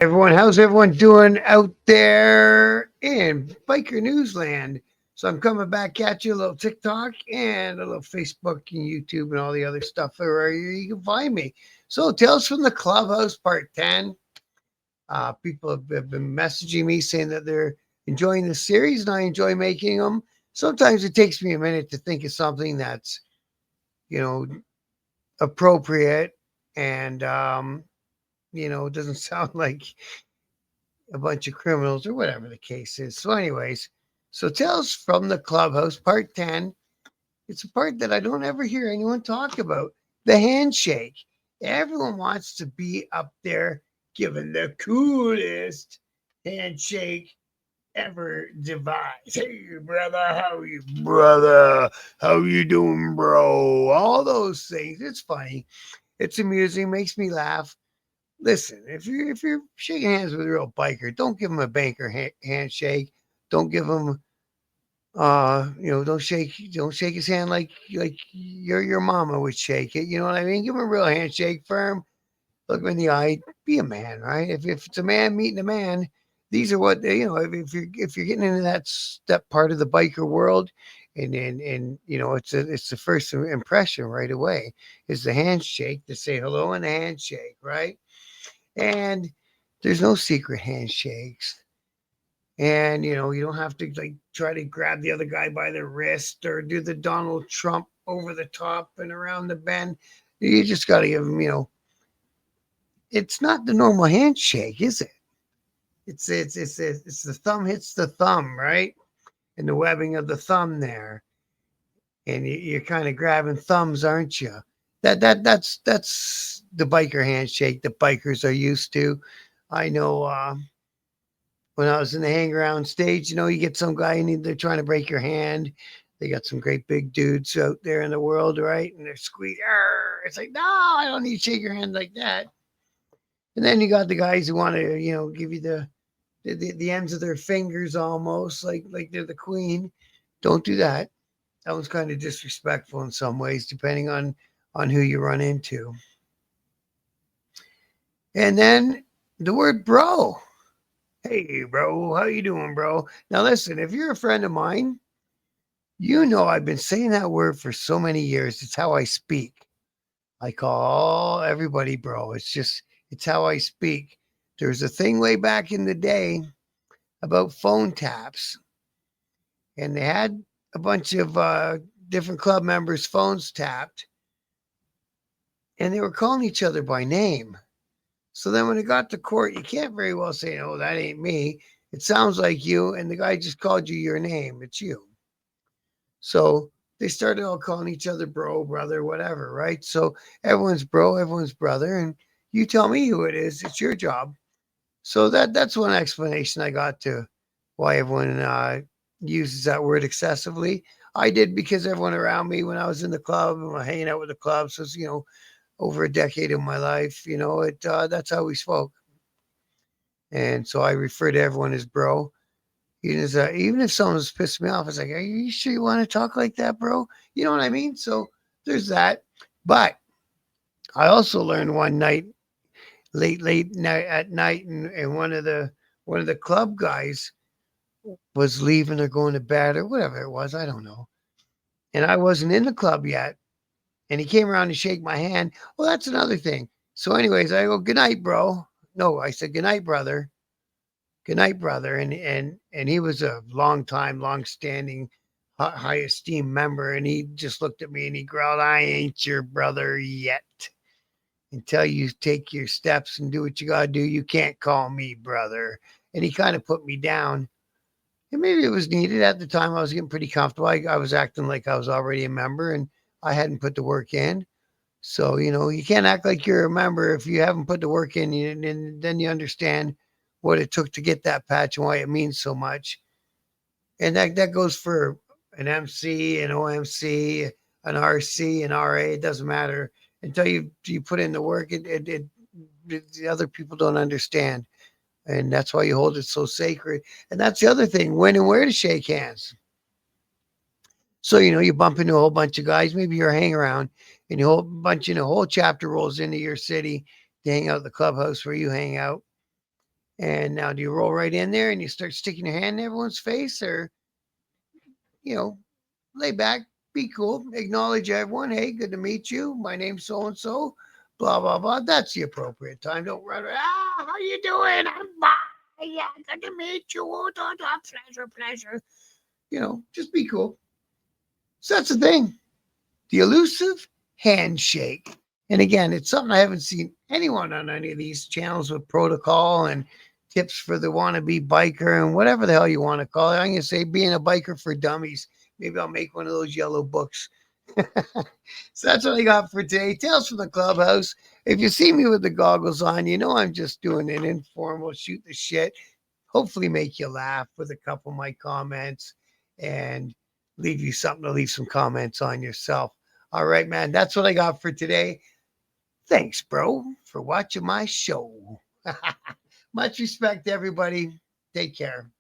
Everyone, how's everyone doing out there in biker newsland? So I'm coming back at you, a little TikTok and a little Facebook and YouTube and all the other stuff where you can find me. So Tales from the Clubhouse Part 10. People have been messaging me saying that they're enjoying the series and I enjoy making them. Sometimes it takes me a minute to think of something that's, you know, appropriate and, doesn't sound like a bunch of criminals or whatever the case is. So, anyways, so Tales from the Clubhouse, part 10. It's a part that I don't ever hear anyone talk about, the handshake. Everyone wants to be up there giving the coolest handshake ever devised. Hey, brother, how you, brother? How you doing, bro? All those things. It's funny. It's amusing, makes me laugh. Listen, if you're shaking hands with a real biker, don't give him a banker handshake. Don't give him don't shake his hand like your mama would shake it. You know what I mean? Give him a real handshake, firm. Look him in the eye. Be a man, right? If it's a man meeting a man, these are what if you're getting into that part of the biker world, and it's the first impression right away is the handshake to say hello and the handshake, right? And there's no secret handshakes. And you don't have to like try to grab the other guy by the wrist or do the Donald Trump over the top and around the bend. You just got to give him. It's not the normal handshake, is it? It's the thumb hits the thumb, right? And the webbing of the thumb there, and you're kind of grabbing thumbs, aren't you? That's the biker handshake that bikers are used to. I know when I was in the hang around stage, you get some guy and they're trying to break your hand. They got some great big dudes out there in the world, right? And they're squeezing. It's like, no, I don't need to shake your hand like that. And then you got the guys who want to, give you the ends of their fingers almost like they're the queen. Don't do that. That was kind of disrespectful in some ways, depending on who you run into. And then the word bro. Hey, bro, how you doing, bro? Now listen, if you're a friend of mine, you know I've been saying that word for so many years. It's how I speak. I call everybody bro. It's how I speak. There's a thing way back in the day about phone taps, and they had a bunch of different club members' phones tapped, and they were calling each other by name. So then when it got to court, you can't very well say, "No, that ain't me. It sounds like you," and the guy just called you your name. It's you. So they started all calling each other bro, brother, whatever, right? So everyone's bro, everyone's brother, and you tell me who it is. It's your job. So that's one explanation I got to why everyone uses that word excessively. I did because everyone around me when I was in the club and hanging out with the clubs was, over a decade of my life, it that's how we spoke. And so I refer to everyone as bro. Even if someone's pissed me off, it's like, are you sure you want to talk like that, bro? You know what I mean? So there's that. But I also learned one night, late night at night, and one of the club guys was leaving or going to bed or whatever it was. I don't know. And I wasn't in the club yet. And he came around to shake my hand. Well, that's another thing. So, anyways, I go, good night, bro. No, I said, good night, brother. Good night, brother. And he was a long time, long standing, high esteemed member. And he just looked at me and he growled, I ain't your brother yet. Until you take your steps and do what you got to do, you can't call me brother. And he kind of put me down. And maybe it was needed at the time. I was getting pretty comfortable. I was acting like I was already a member and I hadn't put the work in. So, you can't act like you're a member if you haven't put the work in, and then you understand what it took to get that patch and why it means so much. And that goes for an MC, an OMC, an RC, an RA. It doesn't matter until you put in the work. The other people don't understand, and that's why you hold it so sacred. And that's the other thing: when and where to shake hands. So, you bump into a whole bunch of guys, maybe you're hanging around and a whole chapter rolls into your city to hang out at the clubhouse where you hang out. And now do you roll right in there and you start sticking your hand in everyone's face, or, you know, lay back, be cool, acknowledge everyone. Hey, good to meet you. My name's so and so. Blah blah blah. That's the appropriate time. Don't run around. Ah, how you doing? I'm fine. Yeah, good to meet you. Oh, pleasure, pleasure. Just be cool. So that's the thing. The elusive handshake. And again, it's something I haven't seen anyone on any of these channels with protocol and tips for the wannabe biker and whatever the hell you want to call it. I'm going to say being a biker for dummies. Maybe I'll make one of those yellow books. So that's what I got for today. Tales from the Clubhouse. If you see me with the goggles on, you know I'm just doing an informal shoot the shit. Hopefully make you laugh with a couple of my comments and leave you something to leave some comments on yourself. All right, man. That's what I got for today. Thanks, bro, for watching my show. Much respect, everybody. Take care.